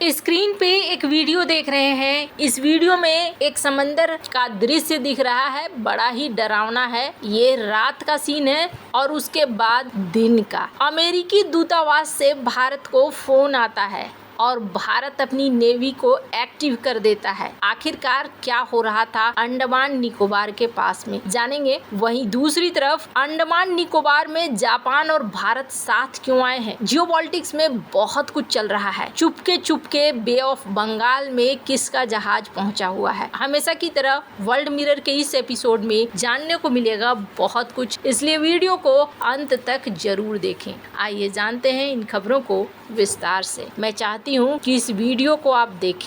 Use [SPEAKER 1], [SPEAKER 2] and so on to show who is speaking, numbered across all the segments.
[SPEAKER 1] Screen पे एक video देख रहे हैं। इस वीडियो में एक समंदर का दृश्य दिख रहा है, बड़ा ही डरावना है। ये रात का सीन है और उसके बाद दिन का। अमेरिकी दूतावास से भारत को फोन आता है और भारत अपनी नेवी को एक्टिव कर देता है। आखिरकार क्या हो रहा था अंडमान निकोबार के पास में, जानेंगे। वहीं दूसरी तरफ अंडमान निकोबार में जापान और भारत साथ क्यों आए हैं। जियोपॉलिटिक्स में बहुत कुछ चल रहा है। चुपके चुपके बे ऑफ बंगाल में किसका जहाज पहुंचा हुआ है। हमेशा की तरह वर्ल्ड मिरर के इस एपिसोड में जानने को मिलेगा बहुत कुछ, इसलिए वीडियो को अंत तक जरूर देखें। आइए जानते हैं इन खबरों को विस्तार से। मैं चाहती हूँ कि इस वीडियो को आप देखें।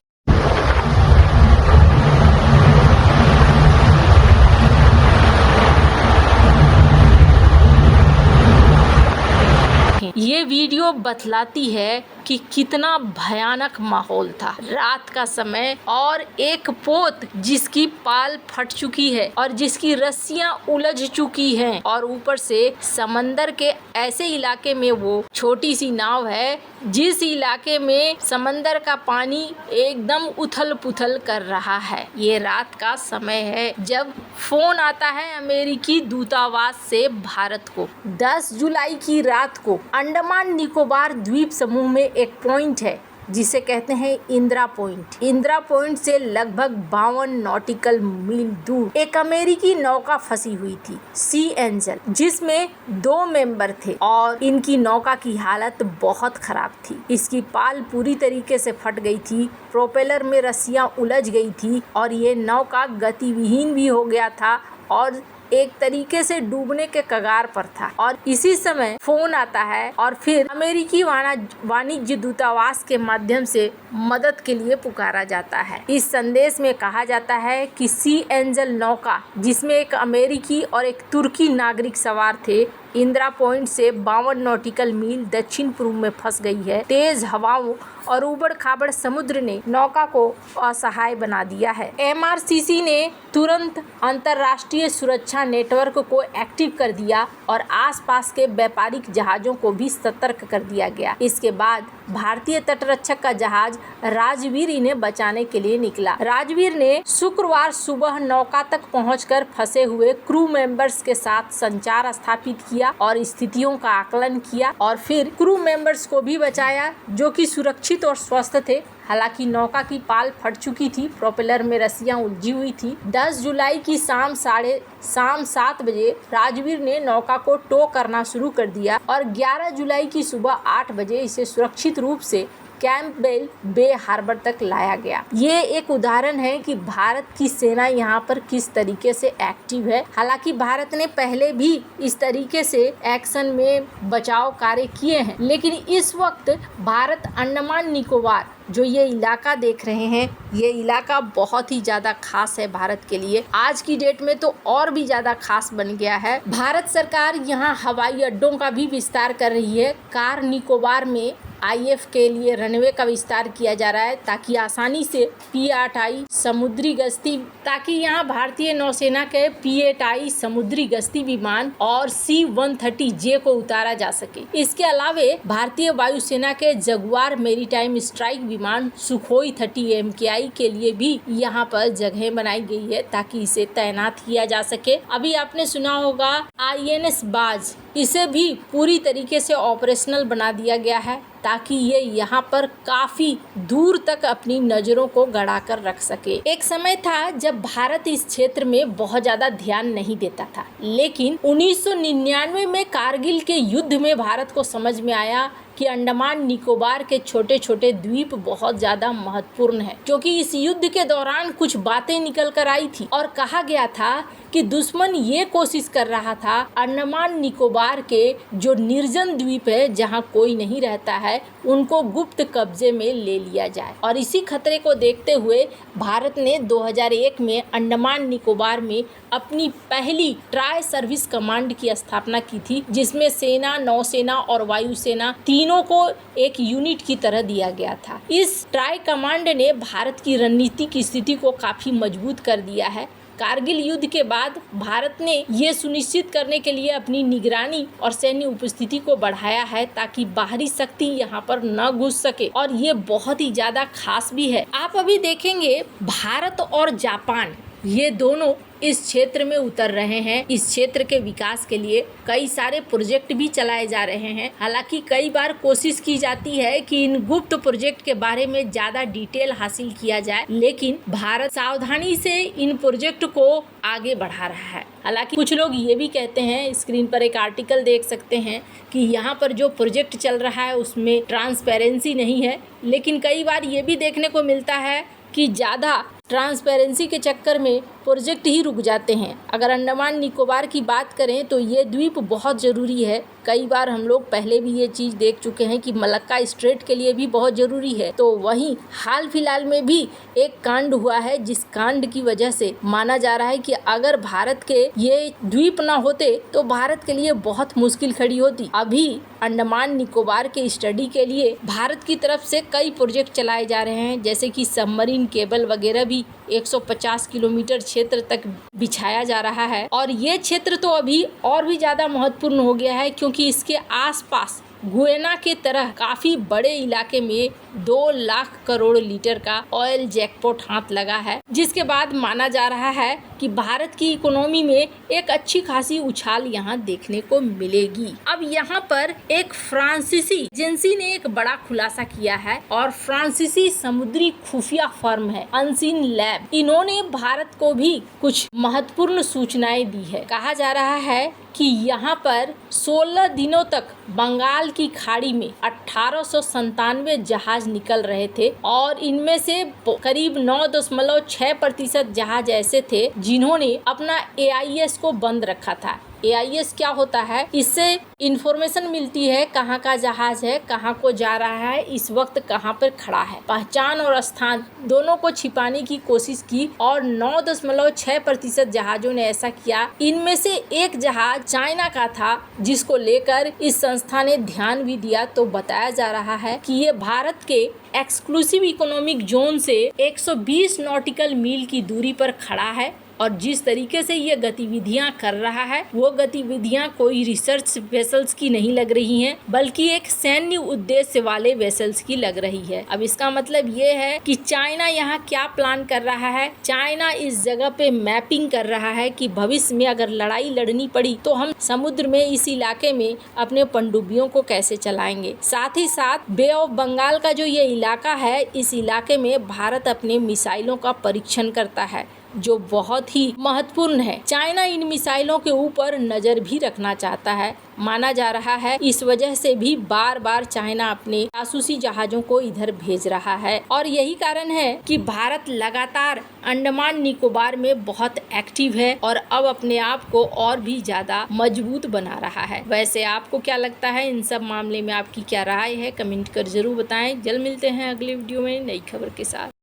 [SPEAKER 1] ये वीडियो बतलाती है कि कितना भयानक माहौल था। रात का समय और एक पोत जिसकी पाल फट चुकी है और जिसकी रस्सियां उलझ चुकी हैं, और ऊपर से समंदर के ऐसे इलाके में वो छोटी सी नाव है जिस इलाके में समंदर का पानी एकदम उथल पुथल कर रहा है। ये रात का समय है जब फोन आता है अमेरिकी दूतावास से भारत को। 10 जुलाई की रात को अंडमान निकोबार द्वीप समूह में एक पॉइंट है जिसे कहते हैं इंदिरा पॉइंट। इंदिरा पॉइंट से लगभग 52 नॉटिकल मील दूर एक अमेरिकी नौका फंसी हुई थी, सी एंजल, जिसमें 2 मेंबर थे और इनकी नौका की हालत बहुत खराब थी। इसकी पाल पूरी तरीके से फट गई थी, प्रोपेलर में रस्सियां उलझ गई थी और ये नौका गतिविहीन भी हो गया था और एक तरीके से डूबने के कगार पर था। और इसी समय फोन आता है और फिर अमेरिकी वाणिज्य दूतावास के माध्यम से मदद के लिए पुकारा जाता है। इस संदेश में कहा जाता है कि सी एंजल नौका, जिसमें एक अमेरिकी और एक तुर्की नागरिक सवार थे, इंदिरा पॉइंट से 52 नॉटिकल मील दक्षिण पूर्व में फंस गई है। तेज हवाओं और उबड़ खाबड़ समुद्र ने नौका को असहाय बना दिया है। MRCC ने तुरंत अंतर्राष्ट्रीय सुरक्षा नेटवर्क को एक्टिव कर दिया और आसपास के व्यापारिक जहाजों को भी सतर्क कर दिया गया। इसके बाद भारतीय तटरक्षक का जहाज राजवीर इन्हें बचाने के लिए निकला। राजवीर ने शुक्रवार सुबह नौका तक पहुंचकर फंसे हुए क्रू मेंबर्स के साथ संचार स्थापित किया और स्थितियों का आकलन किया और फिर क्रू मेंबर्स को भी बचाया जो कि सुरक्षित और स्वस्थ थे। हालांकि नौका की पाल फट चुकी थी, प्रोपेलर में रस्सियां उलझी हुई थी। 10 जुलाई की शाम 7 बजे राजवीर ने नौका को टो करना शुरू कर दिया और 11 जुलाई की सुबह 8 बजे इसे सुरक्षित रूप से कैंपबेल बे हार्बर तक लाया गया। ये एक उदाहरण है कि भारत की सेना यहाँ पर किस तरीके से एक्टिव है। हालांकि भारत ने पहले भी इस तरीके से एक्शन में बचाव कार्य किए हैं, लेकिन इस वक्त भारत अंडमान निकोबार जो ये इलाका देख रहे हैं, ये इलाका बहुत ही ज़्यादा खास है भारत के लिए। आज की डेट में तो और भी ज़्यादा खास बन गया है। भारत सरकार यहाँ हवाई अड्डों का भी विस्तार कर रही है। कार निकोबार में IF के लिए रनवे का विस्तार किया जा रहा है ताकि आसानी से P-8I समुद्री गश्ती, ताकि यहाँ भारतीय नौसेना के P-8I समुद्री गश्ती विमान और C-130J को उतारा जा सके। इसके अलावे भारतीय वायुसेना के जगुआर मेरीटाइम स्ट्राइक विमान सुखोई 30 MKI के लिए भी यहाँ पर जगह बनाई गई है ताकि इसे तैनात किया जा सके। अभी आपने सुना होगा INS बाज, इसे भी पूरी तरीके से ऑपरेशनल बना दिया गया है ताकि ये यहाँ पर काफी दूर तक अपनी नजरों को गड़ा कर रख सके। एक समय था जब भारत इस क्षेत्र में बहुत ज्यादा ध्यान नहीं देता था, लेकिन 1999 में कारगिल के युद्ध में भारत को समझ में आया कि अंडमान निकोबार के छोटे छोटे द्वीप बहुत ज्यादा महत्वपूर्ण है, क्योंकि इस युद्ध के दौरान कुछ बातें निकल कर आई थी और कहा गया था कि दुश्मन ये कोशिश कर रहा था अंडमान निकोबार के जो निर्जन द्वीप है जहां कोई नहीं रहता है उनको गुप्त कब्जे में ले लिया जाए। और इसी खतरे को देखते हुए भारत ने 2001 में अंडमान निकोबार में अपनी पहली ट्राई सर्विस कमांड की स्थापना की थी, जिसमें सेना, नौसेना और वायुसेना तीनों को एक यूनिट की तरह दिया गया था। इस ट्राई कमांड ने भारत की रणनीतिक स्थिति को काफी मजबूत कर दिया है कारगिल युद्ध के बाद भारत ने ये सुनिश्चित करने के लिए अपनी निगरानी और सैन्य उपस्थिति को बढ़ाया है ताकि बाहरी शक्ति यहाँ पर न घुस सके, और ये बहुत ही ज्यादा खास भी है। आप अभी देखेंगे भारत और जापान ये दोनों इस क्षेत्र में उतर रहे हैं। इस क्षेत्र के विकास के लिए कई सारे प्रोजेक्ट भी चलाए जा रहे हैं। हालांकि कई बार कोशिश की जाती है कि इन गुप्त प्रोजेक्ट के बारे में ज्यादा डिटेल हासिल किया जाए, लेकिन भारत सावधानी से इन प्रोजेक्ट को आगे बढ़ा रहा है। हालांकि कुछ लोग ये भी कहते हैं, स्क्रीन पर एक आर्टिकल देख सकते हैं, कि यहाँ पर जो प्रोजेक्ट चल रहा है उसमें ट्रांसपेरेंसी नहीं है, लेकिन कई बार ये भी देखने को मिलता है कि ज़्यादा ट्रांसपेरेंसी के चक्कर में प्रोजेक्ट ही रुक जाते हैं। अगर अंडमान निकोबार की बात करें तो ये द्वीप बहुत ज़रूरी है। कई बार हम लोग पहले भी ये चीज़ देख चुके हैं कि मलक्का स्ट्रेट के लिए भी बहुत ज़रूरी है। तो वहीं हाल फिलहाल में भी एक कांड हुआ है, जिस कांड की वजह से माना जा रहा है कि अगर भारत के ये द्वीप ना होते तो भारत के लिए बहुत मुश्किल खड़ी होती। अभी अंडमान निकोबार के स्टडी के लिए भारत की तरफ से कई प्रोजेक्ट चलाए जा रहे हैं, जैसे कि सबमरीन केबल वगैरह भी 150 किलोमीटर क्षेत्र तक बिछाया जा रहा है। और ये क्षेत्र तो अभी और भी ज़्यादा महत्वपूर्ण हो गया है, क्योंकि इसके आसपास गुयना के तरह काफी बड़े इलाके में 2 लाख करोड़ लीटर का ऑयल जैकपॉट हाथ लगा है, जिसके बाद माना जा रहा है कि भारत की इकोनॉमी में एक अच्छी खासी उछाल यहाँ देखने को मिलेगी। अब यहाँ पर एक फ्रांसीसी एजेंसी ने एक बड़ा खुलासा किया है, और फ्रांसीसी समुद्री खुफिया फर्म है अनसीन लैब। इन्होंने भारत को भी कुछ महत्वपूर्ण सूचनाएं दी है। कहा जा रहा है कि यहाँ पर 16 दिनों तक बंगाल की खाड़ी में 1897 जहाज निकल रहे थे, और इनमें से करीब 9.6% जहाज ऐसे थे जिन्होंने अपना AIS को बंद रखा था। AIS क्या होता है? इससे इंफॉर्मेशन मिलती है कहाँ का जहाज है, कहाँ को जा रहा है, इस वक्त कहाँ पर खड़ा है। पहचान और स्थान दोनों को छिपाने की कोशिश की, और 9.6% जहाजों ने ऐसा किया। इनमें से एक जहाज चाइना का था, जिसको लेकर इस संस्था ने ध्यान भी दिया। तो बताया जा रहा है कि ये भारत के एक्सक्लूसिव इकोनॉमिक जोन से 120 नॉटिकल मील की दूरी पर खड़ा है, और जिस तरीके से ये गतिविधियां कर रहा है वो गतिविधियां कोई रिसर्च वेसल्स की नहीं लग रही हैं, बल्कि एक सैन्य उद्देश्य वाले वेसल्स की लग रही है। अब इसका मतलब ये है कि चाइना यहाँ क्या प्लान कर रहा है। चाइना इस जगह पे मैपिंग कर रहा है कि भविष्य में अगर लड़ाई लड़नी पड़ी तो हम समुद्र में इस इलाके में अपने पनडुब्बियों को कैसे चलाएंगे। साथ ही साथ बे ऑफ बंगाल का जो ये इलाका है, इस इलाके में भारत अपने मिसाइलों का परीक्षण करता है, जो बहुत ही महत्वपूर्ण है। चाइना इन मिसाइलों के ऊपर नजर भी रखना चाहता है, माना जा रहा है। इस वजह से भी बार बार चाइना अपने जासूसी जहाजों को इधर भेज रहा है, और यही कारण है कि भारत लगातार अंडमान निकोबार में बहुत एक्टिव है और अब अपने आप को और भी ज्यादा मजबूत बना रहा है। वैसे आपको क्या लगता है इन सब मामले में, आपकी क्या राय है? कमेंट कर जरूर बताएं। जल्द मिलते हैं अगले वीडियो में नई खबर के साथ।